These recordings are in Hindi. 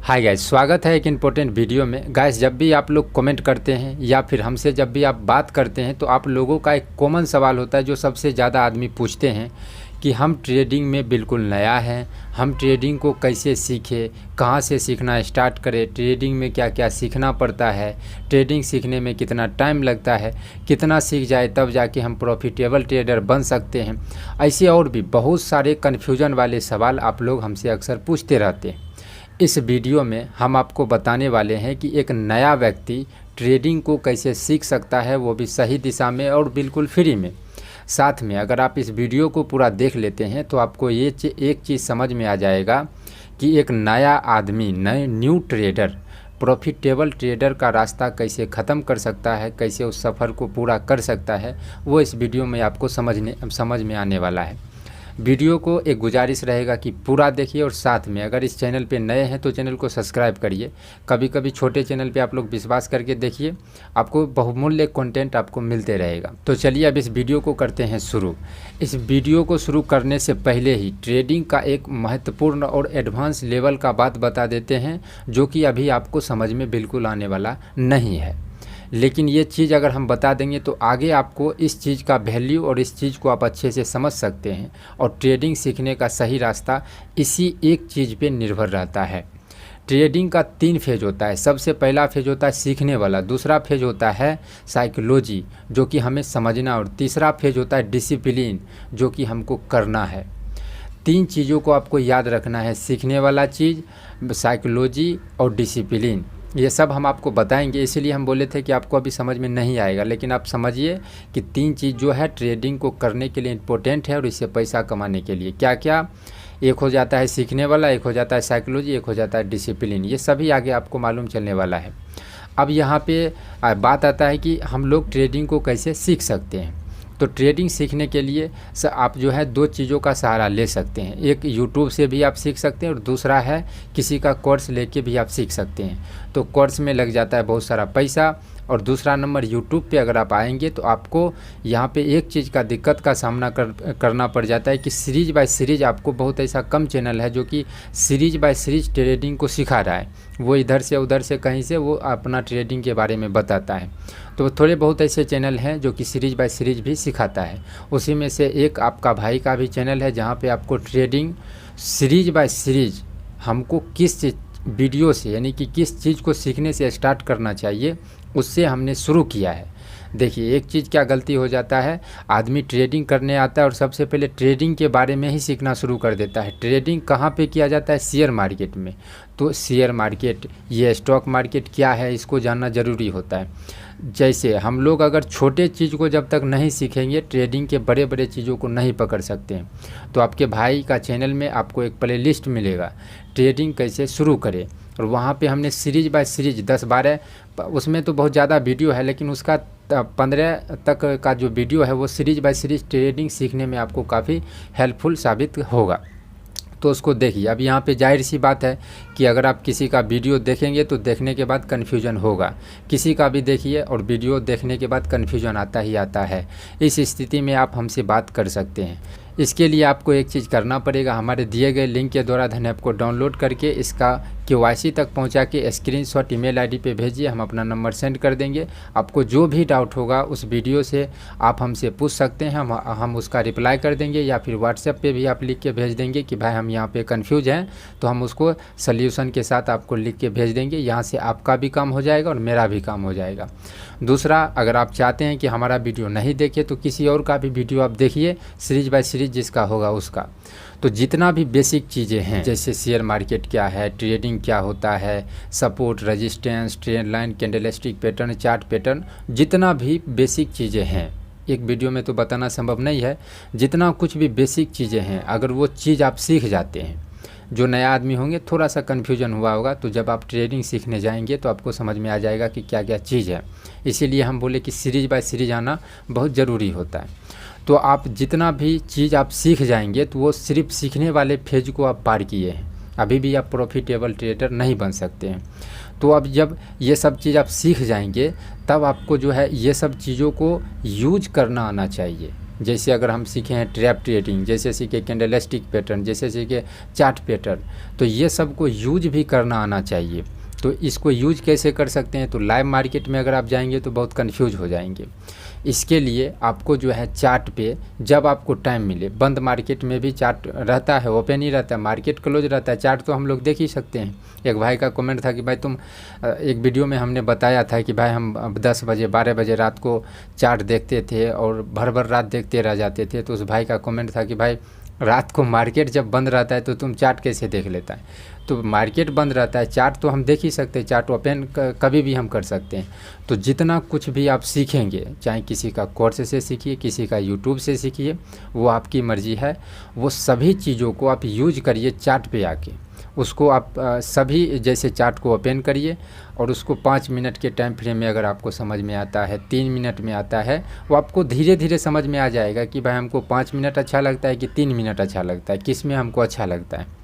हाय गाइस, स्वागत है एक इम्पोर्टेंट वीडियो में। गाइस, जब भी आप लोग कमेंट करते हैं या फिर हमसे जब भी आप बात करते हैं तो आप लोगों का एक कॉमन सवाल होता है जो सबसे ज़्यादा आदमी पूछते हैं कि हम ट्रेडिंग में बिल्कुल नया हैं, हम ट्रेडिंग को कैसे सीखें, कहाँ से सीखना स्टार्ट करें, ट्रेडिंग में क्या क्या सीखना पड़ता है, ट्रेडिंग सीखने में कितना टाइम लगता है, कितना सीख जाए तब जाके हम प्रॉफिटेबल ट्रेडर बन सकते हैं। ऐसे और भी बहुत सारे कन्फ्यूजन वाले सवाल आप लोग हमसे अक्सर पूछते रहते हैं। इस वीडियो में हम आपको बताने वाले हैं कि एक नया व्यक्ति ट्रेडिंग को कैसे सीख सकता है, वो भी सही दिशा में और बिल्कुल फ्री में। साथ में अगर आप इस वीडियो को पूरा देख लेते हैं तो आपको ये एक चीज़ समझ में आ जाएगा कि एक नया आदमी न्यू ट्रेडर प्रॉफिटेबल ट्रेडर का रास्ता कैसे ख़त्म कर सकता है, कैसे उस सफ़र को पूरा कर सकता है, वो इस वीडियो में आपको समझ में आने वाला है। वीडियो को एक गुजारिश रहेगा कि पूरा देखिए और साथ में अगर इस चैनल पे नए हैं तो चैनल को सब्सक्राइब करिए। कभी कभी छोटे चैनल पे आप लोग विश्वास करके देखिए, आपको बहुमूल्य कंटेंट आपको मिलते रहेगा। तो चलिए अब इस वीडियो को करते हैं शुरू। इस वीडियो को शुरू करने से पहले ही ट्रेडिंग का एक महत्वपूर्ण और एडवांस लेवल का बात बता देते हैं जो कि अभी आपको समझ में बिल्कुल आने वाला नहीं है, लेकिन ये चीज़ अगर हम बता देंगे तो आगे आपको इस चीज़ का वैल्यू और इस चीज़ को आप अच्छे से समझ सकते हैं। और ट्रेडिंग सीखने का सही रास्ता इसी एक चीज़ पे निर्भर रहता है। ट्रेडिंग का 3 फेज होता है। सबसे पहला फेज होता है सीखने वाला, दूसरा फेज होता है साइकोलॉजी जो कि हमें समझना, और तीसरा फेज होता है डिसिप्लिन जो कि हमको करना है। 3 चीज़ों को आपको याद रखना है, सीखने वाला चीज़, साइकोलॉजी और डिसिप्लिन। ये सब हम आपको बताएंगे, इसीलिए हम बोले थे कि आपको अभी समझ में नहीं आएगा, लेकिन आप समझिए कि 3 चीज़ जो है ट्रेडिंग को करने के लिए इम्पोर्टेंट है और इससे पैसा कमाने के लिए। क्या क्या? एक हो जाता है सीखने वाला, एक हो जाता है साइकोलॉजी, एक हो जाता है डिसिप्लिन। ये सभी आगे आपको मालूम चलने वाला है। अब यहाँ पे बात आता है कि हम लोग ट्रेडिंग को कैसे सीख सकते हैं। तो ट्रेडिंग सीखने के लिए आप जो है 2 चीज़ों का सहारा ले सकते हैं। एक यूट्यूब से भी आप सीख सकते हैं और दूसरा है किसी का कोर्स लेके भी आप सीख सकते हैं। तो कोर्स में लग जाता है बहुत सारा पैसा, और दूसरा नंबर यूट्यूब पे अगर आप आएंगे तो आपको यहाँ पे एक चीज़ का दिक्कत का सामना करना पड़ जाता है कि सीरीज बाय सीरीज आपको बहुत ऐसा कम चैनल है जो कि सीरीज बाय सीरीज ट्रेडिंग को सिखा रहा है। वो इधर से उधर से कहीं से वो अपना ट्रेडिंग के बारे में बताता है। तो थोड़े बहुत ऐसे चैनल हैं जो कि सीरीज बाय सीरीज भी सिखाता है। उसी में से एक आपका भाई का भी चैनल है जहाँ पे आपको ट्रेडिंग सीरीज बाय सीरीज हमको किस वीडियो से, यानी कि किस चीज़ को सीखने से स्टार्ट करना चाहिए, उससे हमने शुरू किया है। देखिए, एक चीज़ क्या गलती हो जाता है, आदमी ट्रेडिंग करने आता है और सबसे पहले ट्रेडिंग के बारे में ही सीखना शुरू कर देता है। ट्रेडिंग कहाँ पे किया जाता है? शेयर मार्केट में। तो शेयर मार्केट, ये स्टॉक मार्केट क्या है, इसको जानना ज़रूरी होता है। जैसे हम लोग अगर छोटे चीज़ को जब तक नहीं सीखेंगे, ट्रेडिंग के बड़े बड़े चीज़ों को नहीं पकड़ सकते हैं। तो आपके भाई का चैनल में आपको एक प्लेलिस्ट मिलेगा, ट्रेडिंग कैसे शुरू करें, और वहाँ पे हमने सीरीज बाय सीरीज 10-12, उसमें तो बहुत ज़्यादा वीडियो है, लेकिन उसका 15 तक का जो वीडियो है वो सीरीज बाय सीरीज ट्रेडिंग सीखने में आपको काफ़ी हेल्पफुल साबित होगा। तो उसको देखिए। अब यहाँ पे जाहिर सी बात है कि अगर आप किसी का वीडियो देखेंगे तो देखने के बाद कन्फ्यूजन होगा। किसी का भी देखिए और वीडियो देखने के बाद कन्फ्यूजन आता ही आता है। इस स्थिति में आप हमसे बात कर सकते हैं। इसके लिए आपको एक चीज़ करना पड़ेगा, हमारे दिए गए लिंक के द्वारा धन ऐप को डाउनलोड करके इसका KYC तक पहुंचा के स्क्रीनशॉट ईमेल आईडी पे भेजिए, हम अपना नंबर सेंड कर देंगे। आपको जो भी डाउट होगा उस वीडियो से आप हमसे पूछ सकते हैं, हम उसका रिप्लाई कर देंगे, या फिर व्हाट्सएप पे भी आप लिख के भेज देंगे कि भाई हम यहाँ पे कंफ्यूज हैं, तो हम उसको सल्यूशन के साथ आपको लिख के भेज देंगे। यहाँ से आपका भी काम हो जाएगा और मेरा भी काम हो जाएगा। दूसरा, अगर आप चाहते हैं कि हमारा वीडियो नहीं देखे तो किसी और का भी वीडियो आप देखिए, सीरीज बाय सीरीज जिसका होगा उसका। तो जितना भी बेसिक चीज़ें हैं, जैसे शेयर मार्केट क्या है, ट्रेडिंग क्या होता है, support, resistance, trend line, candlestick pattern, chart pattern, जितना भी बेसिक चीज़ें हैं, एक वीडियो में तो बताना संभव नहीं है। जितना कुछ भी बेसिक चीज़ें हैं, अगर वो चीज़ आप सीख जाते हैं, जो नया आदमी होंगे थोड़ा सा कन्फ्यूजन हुआ होगा, तो जब आप ट्रेडिंग सीखने जाएंगे तो आपको समझ में आ जाएगा कि क्या क्या चीज़ है। इसीलिए हम बोले कि सीरीज बाय सीरीज आना बहुत ज़रूरी होता है। तो आप जितना भी चीज़ आप सीख जाएंगे तो वो सिर्फ सीखने वाले फेज को आप पार किए हैं, अभी भी आप प्रॉफिटेबल ट्रेडर नहीं बन सकते हैं। तो अब जब ये सब चीज़ आप सीख जाएंगे तब आपको जो है ये सब चीज़ों को यूज करना आना चाहिए। जैसे अगर हम सीखे हैं ट्रैप ट्रेडिंग, जैसे सीखे कैंडलस्टिक पैटर्न, जैसे सीखे चार्ट पैटर्न, तो ये सब को यूज भी करना आना चाहिए। तो इसको यूज कैसे कर सकते हैं, तो लाइव मार्केट में अगर आप जाएंगे तो बहुत कंफ्यूज हो जाएंगे। इसके लिए आपको जो है चार्ट पे जब आपको टाइम मिले, बंद मार्केट में भी चार्ट रहता है, ओपन ही रहता है, मार्केट क्लोज रहता है, चार्ट तो हम लोग देख ही सकते हैं। एक भाई का कमेंट था कि भाई तुम, एक वीडियो में हमने बताया था कि भाई हम 10 बजे 12 बजे रात को चार्ट देखते थे और भर भर रात देखते रह जाते थे। तो उस भाई का कमेंट था कि भाई रात को मार्केट जब बंद रहता है तो तुम चार्ट कैसे देख लेता है। तो मार्केट बंद रहता है, चार्ट तो हम देख ही सकते हैं, चार्ट ओपन कभी भी हम कर सकते हैं। तो जितना कुछ भी आप सीखेंगे, चाहे किसी का कोर्स से सीखिए, किसी का यूट्यूब से सीखिए, वो आपकी मर्ज़ी है, वो सभी चीज़ों को आप यूज करिए चार्ट पे आके। उसको आप सभी जैसे चार्ट को ओपन करिए और उसको 5 मिनट के टाइम फ्रेम में अगर आपको समझ में आता है, 3 मिनट में आता है, वो आपको धीरे धीरे समझ में आ जाएगा कि भाई हमको 5 मिनट अच्छा लगता है कि 3 मिनट अच्छा लगता है, किस में हमको अच्छा लगता है।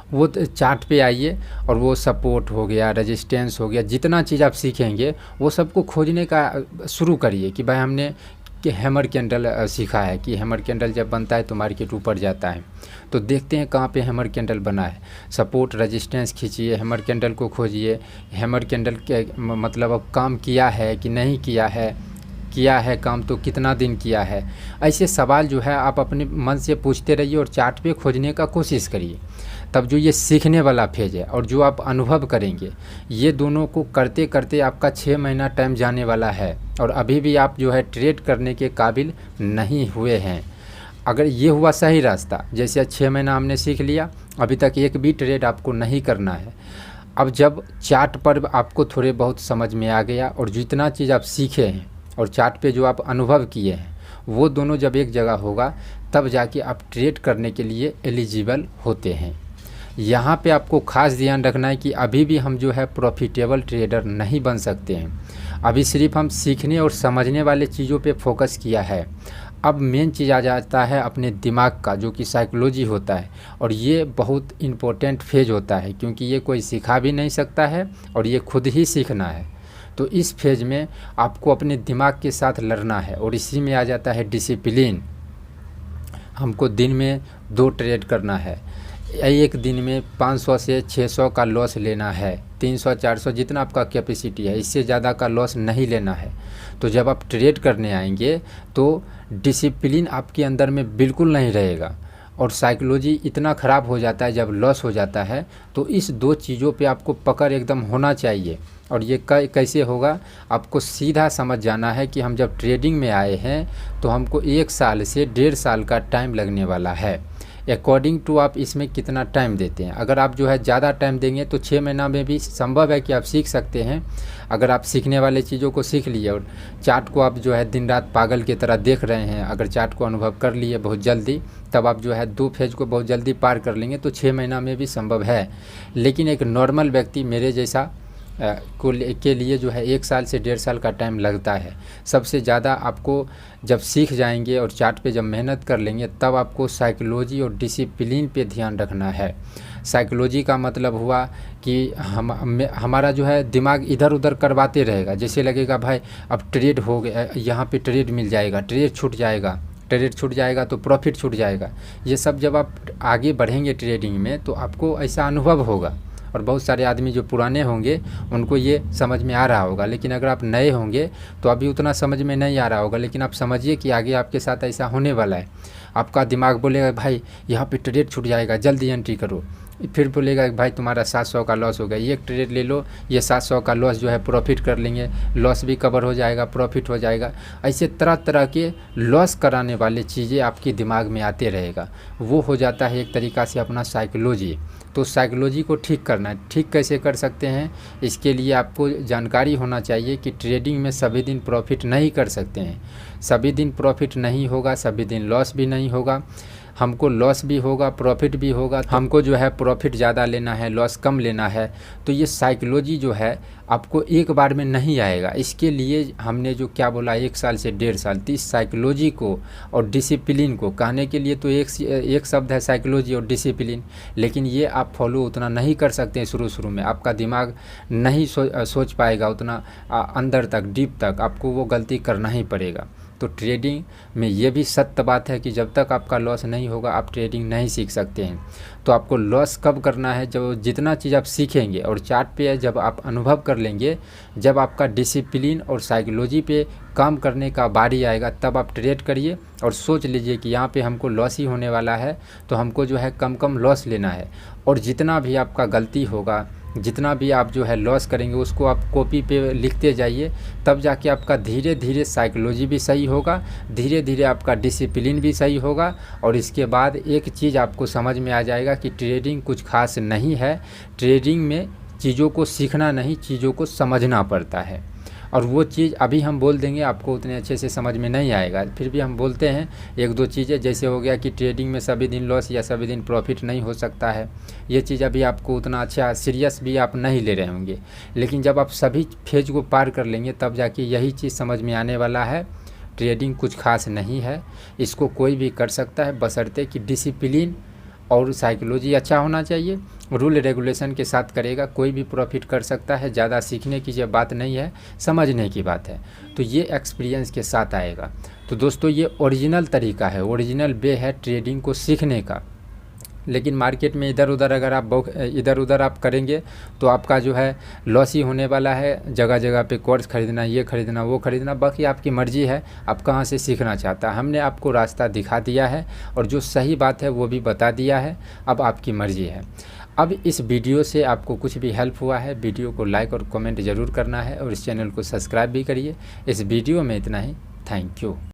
वो चार्ट पे आइए और वो सपोर्ट हो गया, रेजिस्टेंस हो गया, जितना चीज़ आप सीखेंगे वो सबको खोजने का शुरू करिए कि भाई हमने कि हैमर कैंडल सीखा है कि हैमर कैंडल जब बनता है तो मार्केट ऊपर जाता है। तो देखते हैं कहाँ पे हैमर कैंडल बना है, सपोर्ट रेजिस्टेंस खींचिए, हैमर कैंडल को खोजिए, हैमर कैंडल के मतलब अब काम किया है कि नहीं किया है काम तो कितना दिन किया है। ऐसे सवाल जो है आप अपने मन से पूछते रहिए और चार्ट पे खोजने का कोशिश करिए। तब जो ये सीखने वाला फेज है और जो आप अनुभव करेंगे, ये दोनों को करते करते आपका 6 महीना टाइम जाने वाला है और अभी भी आप जो है ट्रेड करने के काबिल नहीं हुए हैं। अगर ये हुआ सही रास्ता, जैसे 6 महीना हमने सीख लिया, अभी तक एक भी ट्रेड आपको नहीं करना है। अब जब चार्ट पर आपको थोड़े बहुत समझ में आ गया और जितना चीज़ आप सीखे हैं और चार्ट पे जो आप अनुभव किए हैं, वो दोनों जब एक जगह होगा तब जाके आप ट्रेड करने के लिए एलिजिबल होते हैं। यहाँ पे आपको खास ध्यान रखना है कि अभी भी हम जो है प्रॉफिटेबल ट्रेडर नहीं बन सकते हैं। अभी सिर्फ हम सीखने और समझने वाले चीज़ों पे फोकस किया है। अब मेन चीज़ आ जाता है अपने दिमाग का, जो कि साइकोलॉजी होता है, और ये बहुत इम्पोर्टेंट फेज होता है क्योंकि ये कोई सिखा भी नहीं सकता है और ये खुद ही सीखना है। तो इस फेज में आपको अपने दिमाग के साथ लड़ना है और इसी में आ जाता है डिसिप्लिन। हमको दिन में 2 ट्रेड करना है, एक दिन में 500 से 600 का लॉस लेना है, 300 400 जितना आपका कैपेसिटी है, इससे ज़्यादा का लॉस नहीं लेना है। तो जब आप ट्रेड करने आएंगे तो डिसिप्लिन आपके अंदर में बिल्कुल नहीं रहेगा और साइकोलॉजी इतना ख़राब हो जाता है जब लॉस हो जाता है। तो इस 2 चीज़ों पे आपको पकड़ एकदम होना चाहिए। और ये कैसे होगा, आपको सीधा समझ जाना है कि हम जब ट्रेडिंग में आए हैं तो हमको 1 साल से 1.5 साल का टाइम लगने वाला है। अकॉर्डिंग टू आप इसमें कितना टाइम देते हैं। अगर आप जो है ज़्यादा टाइम देंगे तो 6 महीना में भी संभव है कि आप सीख सकते हैं। अगर आप सीखने वाले चीज़ों को सीख लिए और चार्ट को आप जो है दिन रात पागल की तरह देख रहे हैं, अगर चार्ट को अनुभव कर लिए बहुत जल्दी, तब आप जो है 2 फेज को बहुत जल्दी पार कर लेंगे तो 6 महीना में भी संभव है। लेकिन एक नॉर्मल व्यक्ति मेरे जैसा के लिए जो है 1 साल से 1.5 साल का टाइम लगता है। सबसे ज़्यादा आपको जब सीख जाएंगे और चार्ट पे जब मेहनत कर लेंगे तब आपको साइकोलॉजी और डिसिप्लिन पे ध्यान रखना है। साइकोलॉजी का मतलब हुआ कि हमारा जो है दिमाग इधर उधर करवाते रहेगा। जैसे लगेगा भाई अब ट्रेड हो गया, यहाँ पे ट्रेड मिल जाएगा, ट्रेड छूट जाएगा तो प्रॉफिट छूट जाएगा। ये सब जब आप आगे बढ़ेंगे ट्रेडिंग में तो आपको ऐसा अनुभव होगा। और बहुत सारे आदमी जो पुराने होंगे उनको ये समझ में आ रहा होगा, लेकिन अगर आप नए होंगे तो अभी उतना समझ में नहीं आ रहा होगा। लेकिन आप समझिए कि आगे आपके साथ ऐसा होने वाला है। आपका दिमाग बोलेगा भाई यहाँ पे ट्रेड छूट जाएगा, जल्दी एंट्री करो। फिर बोलेगा भाई तुम्हारा 700 का लॉस हो गया, ये ट्रेड ले लो, ये 700 का लॉस जो है प्रॉफिट कर लेंगे, लॉस भी कवर हो जाएगा, प्रॉफिट हो जाएगा। ऐसे तरह तरह के लॉस कराने वाले चीज़ें आपके दिमाग में आते रहेगा। वो हो जाता है एक तरीक़ा से अपना साइकोलॉजी। तो साइकोलॉजी को ठीक करना है। ठीक कैसे कर सकते हैं, इसके लिए आपको जानकारी होना चाहिए कि ट्रेडिंग में सभी दिन प्रॉफिट नहीं कर सकते हैं। सभी दिन प्रॉफिट नहीं होगा, सभी दिन लॉस भी नहीं होगा। हमको लॉस भी होगा, प्रॉफिट भी होगा। हमको जो है प्रॉफिट ज़्यादा लेना है, लॉस कम लेना है। तो ये साइकोलॉजी जो है आपको एक बार में नहीं आएगा। इसके लिए हमने जो क्या बोला 1 साल से 1.5 साल, तो इस साइकोलॉजी को और डिसिप्लिन को कहने के लिए तो एक शब्द है साइकोलॉजी और डिसिप्लिन, लेकिन ये आप फॉलो उतना नहीं कर सकते हैं। शुरू में आपका दिमाग नहीं सोच पाएगा उतना अंदर तक, डीप तक, आपको वो गलती करना ही पड़ेगा। तो ट्रेडिंग में ये भी सत्य बात है कि जब तक आपका लॉस नहीं होगा आप ट्रेडिंग नहीं सीख सकते हैं। तो आपको लॉस कब करना है, जब जितना चीज़ आप सीखेंगे और चार्ट पे जब आप अनुभव कर लेंगे, जब आपका डिसिप्लिन और साइकोलॉजी पे काम करने का बारी आएगा तब आप ट्रेड करिए और सोच लीजिए कि यहाँ पे हमको लॉस ही होने वाला है, तो हमको जो है कम कम लॉस लेना है। और जितना भी आपका गलती होगा, जितना भी आप जो है लॉस करेंगे उसको आप कॉपी पे लिखते जाइए, तब जाके आपका धीरे धीरे साइकोलॉजी भी सही होगा, धीरे धीरे आपका डिसिप्लिन भी सही होगा। और इसके बाद एक चीज़ आपको समझ में आ जाएगा कि ट्रेडिंग कुछ खास नहीं है। ट्रेडिंग में चीज़ों को सीखना नहीं, चीज़ों को समझना पड़ता है। और वो चीज़ अभी हम बोल देंगे आपको उतने अच्छे से समझ में नहीं आएगा, फिर भी हम बोलते हैं एक दो चीज़ें, जैसे हो गया कि ट्रेडिंग में सभी दिन लॉस या सभी दिन प्रॉफिट नहीं हो सकता है। ये चीज़ अभी आपको उतना अच्छा सीरियस भी आप नहीं ले रहे होंगे, लेकिन जब आप सभी फेज को पार कर लेंगे तब जाके यही चीज़ समझ में आने वाला है। ट्रेडिंग कुछ खास नहीं है, इसको कोई भी कर सकता है, बशर्ते कि डिसिप्लिन और साइकोलॉजी अच्छा होना चाहिए। रूल रेगुलेशन के साथ करेगा कोई भी प्रॉफिट कर सकता है। ज़्यादा सीखने की ये बात नहीं है, समझने की बात है, तो ये एक्सपीरियंस के साथ आएगा। तो दोस्तों ये ओरिजिनल तरीका है, ओरिजिनल वे है ट्रेडिंग को सीखने का। लेकिन मार्केट में इधर उधर अगर आप इधर उधर आप करेंगे तो आपका जो है लॉस ही होने वाला है। जगह जगह पे कोर्स खरीदना, ये खरीदना, वो खरीदना, बाकी आपकी मर्ज़ी है आप कहाँ से सीखना चाहता है। हमने आपको रास्ता दिखा दिया है और जो सही बात है वो भी बता दिया है, अब आपकी मर्ज़ी है। अब इस वीडियो से आपको कुछ भी हेल्प हुआ है, वीडियो को लाइक और कमेंट ज़रूर करना है और इस चैनल को सब्सक्राइब भी करिए। इस वीडियो में इतना ही, थैंक यू।